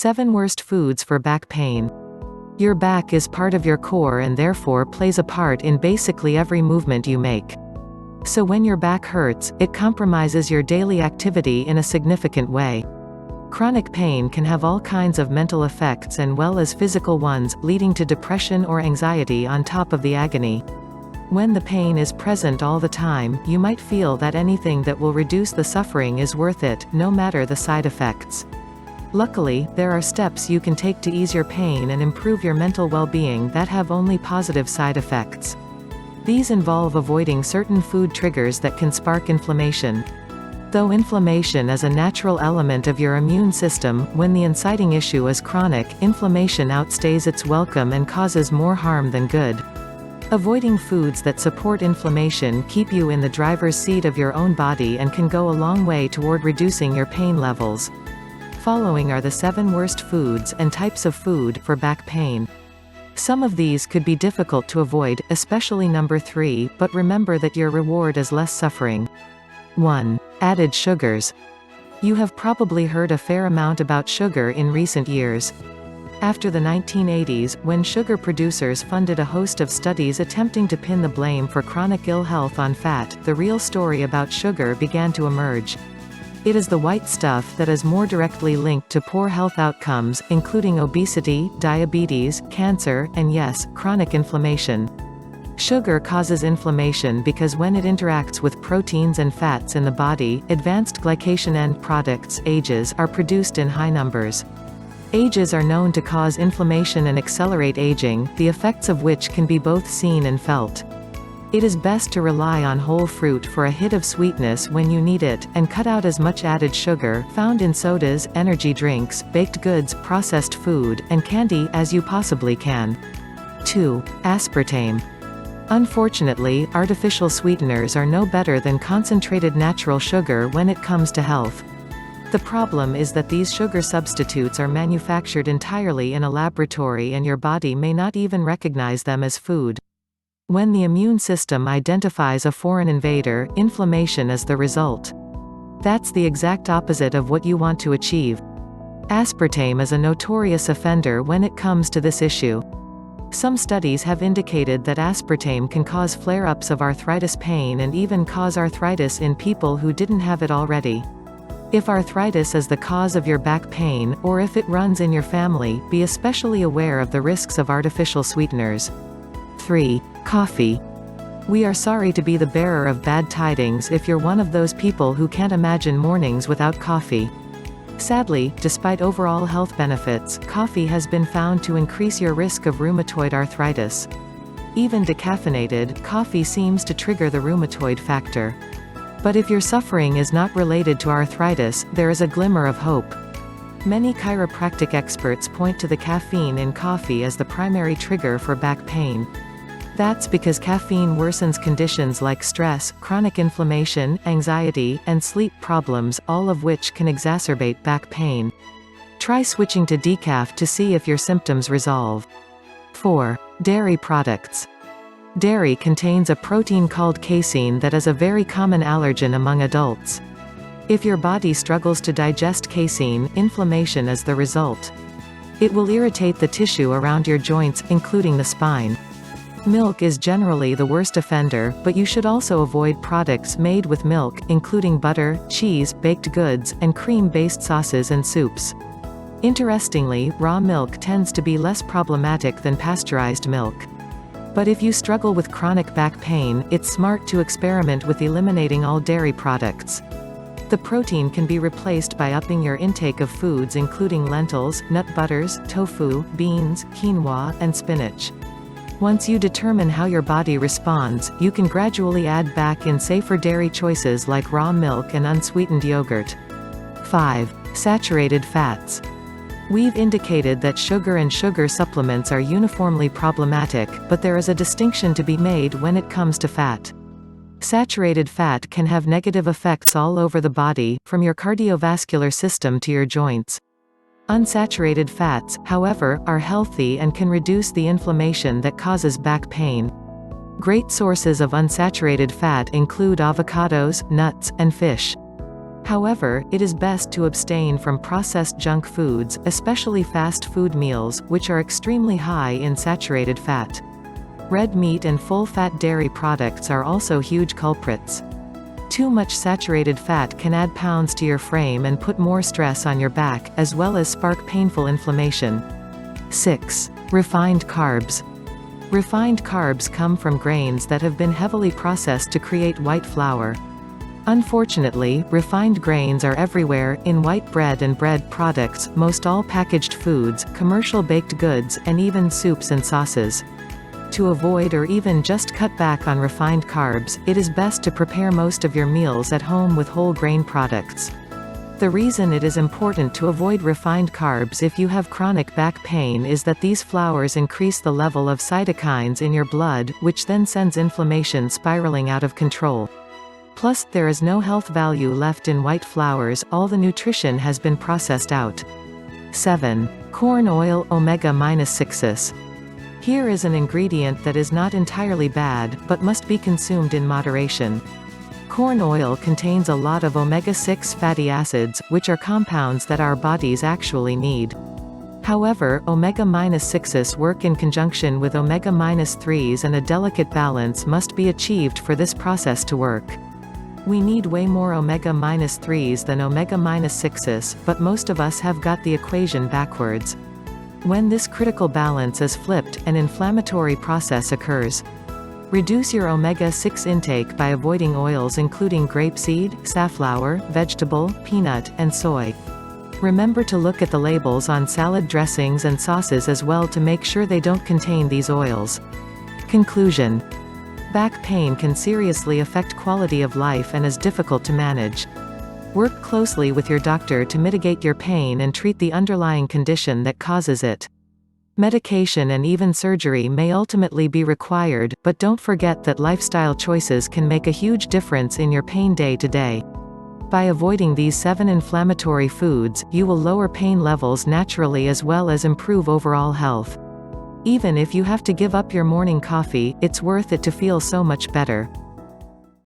7 Worst Foods for Back Pain. Your back is part of your core and therefore plays a part in basically every movement you make. So when your back hurts, it compromises your daily activity in a significant way. Chronic pain can have all kinds of mental effects as well as physical ones, leading to depression or anxiety on top of the agony. When the pain is present all the time, you might feel that anything that will reduce the suffering is worth it, no matter the side effects. Luckily, there are steps you can take to ease your pain and improve your mental well-being that have only positive side effects. These involve avoiding certain food triggers that can spark inflammation. Though inflammation is a natural element of your immune system, when the inciting issue is chronic, inflammation outstays its welcome and causes more harm than good. Avoiding foods that support inflammation keep you in the driver's seat of your own body and can go a long way toward reducing your pain levels. Following are the 7 worst foods and types of food for back pain. Some of these could be difficult to avoid, especially number 3, but remember that your reward is less suffering. 1. Added sugars. You have probably heard a fair amount about sugar in recent years. After the 1980s, when sugar producers funded a host of studies attempting to pin the blame for chronic ill health on fat, the real story about sugar began to emerge. It is the white stuff that is more directly linked to poor health outcomes, including obesity, diabetes, cancer, and yes, chronic inflammation. Sugar causes inflammation because when it interacts with proteins and fats in the body, advanced glycation end products, AGEs, are produced in high numbers. AGEs are known to cause inflammation and accelerate aging, the effects of which can be both seen and felt. It is best to rely on whole fruit for a hit of sweetness when you need it, and cut out as much added sugar, found in sodas, energy drinks, baked goods, processed food, and candy, as you possibly can. 2. Aspartame. Unfortunately, artificial sweeteners are no better than concentrated natural sugar when it comes to health. The problem is that these sugar substitutes are manufactured entirely in a laboratory and your body may not even recognize them as food. When the immune system identifies a foreign invader, inflammation is the result. That's the exact opposite of what you want to achieve. Aspartame is a notorious offender when it comes to this issue. Some studies have indicated that aspartame can cause flare-ups of arthritis pain and even cause arthritis in people who didn't have it already. If arthritis is the cause of your back pain, or if it runs in your family, be especially aware of the risks of artificial sweeteners. 3. Coffee. We are sorry to be the bearer of bad tidings if you're one of those people who can't imagine mornings without coffee. Sadly, despite overall health benefits, coffee has been found to increase your risk of rheumatoid arthritis. Even decaffeinated, coffee seems to trigger the rheumatoid factor. But if your suffering is not related to arthritis, there is a glimmer of hope. Many chiropractic experts point to the caffeine in coffee as the primary trigger for back pain. That's because caffeine worsens conditions like stress, chronic inflammation, anxiety, and sleep problems, all of which can exacerbate back pain. Try switching to decaf to see if your symptoms resolve. 4. Dairy products. Dairy contains a protein called casein that is a very common allergen among adults. If your body struggles to digest casein, inflammation is the result. It will irritate the tissue around your joints, including the spine. Milk is generally the worst offender, but you should also avoid products made with milk, including butter, cheese, baked goods, and cream-based sauces and soups. Interestingly, raw milk tends to be less problematic than pasteurized milk. But if you struggle with chronic back pain, it's smart to experiment with eliminating all dairy products. The protein can be replaced by upping your intake of foods including lentils, nut butters, tofu, beans, quinoa, and spinach. Once you determine how your body responds, you can gradually add back in safer dairy choices like raw milk and unsweetened yogurt. 5. Saturated fats. We've indicated that sugar and sugar supplements are uniformly problematic, but there is a distinction to be made when it comes to fat. Saturated fat can have negative effects all over the body, from your cardiovascular system to your joints. Unsaturated fats, however, are healthy and can reduce the inflammation that causes back pain. Great sources of unsaturated fat include avocados, nuts, and fish. However, it is best to abstain from processed junk foods, especially fast food meals, which are extremely high in saturated fat. Red meat and full-fat dairy products are also huge culprits. Too much saturated fat can add pounds to your frame and put more stress on your back, as well as spark painful inflammation. 6. Refined carbs. Refined carbs come from grains that have been heavily processed to create white flour. Unfortunately, refined grains are everywhere, in white bread and bread products, most all packaged foods, commercial baked goods, and even soups and sauces. To avoid or even just cut back on refined carbs, it is best to prepare most of your meals at home with whole grain products. The reason it is important to avoid refined carbs if you have chronic back pain is that these flours increase the level of cytokines in your blood, which then sends inflammation spiraling out of control. Plus, there is no health value left in white flours, all the nutrition has been processed out. 7. Corn oil omega-6s. Here is an ingredient that is not entirely bad, but must be consumed in moderation. Corn oil contains a lot of omega-6 fatty acids, which are compounds that our bodies actually need. However, omega-6s work in conjunction with omega-3s, and a delicate balance must be achieved for this process to work. We need way more omega-3s than omega-6s, but most of us have got the equation backwards. When this critical balance is flipped, an inflammatory process occurs. Reduce your omega-6 intake by avoiding oils including grapeseed, safflower, vegetable, peanut, and soy. Remember to look at the labels on salad dressings and sauces as well to make sure they don't contain these oils. Conclusion. Back pain can seriously affect quality of life and is difficult to manage. Work closely with your doctor to mitigate your pain and treat the underlying condition that causes it. Medication and even surgery may ultimately be required, but don't forget that lifestyle choices can make a huge difference in your pain day to day. By avoiding these 7 inflammatory foods, you will lower pain levels naturally as well as improve overall health. Even if you have to give up your morning coffee, it's worth it to feel so much better.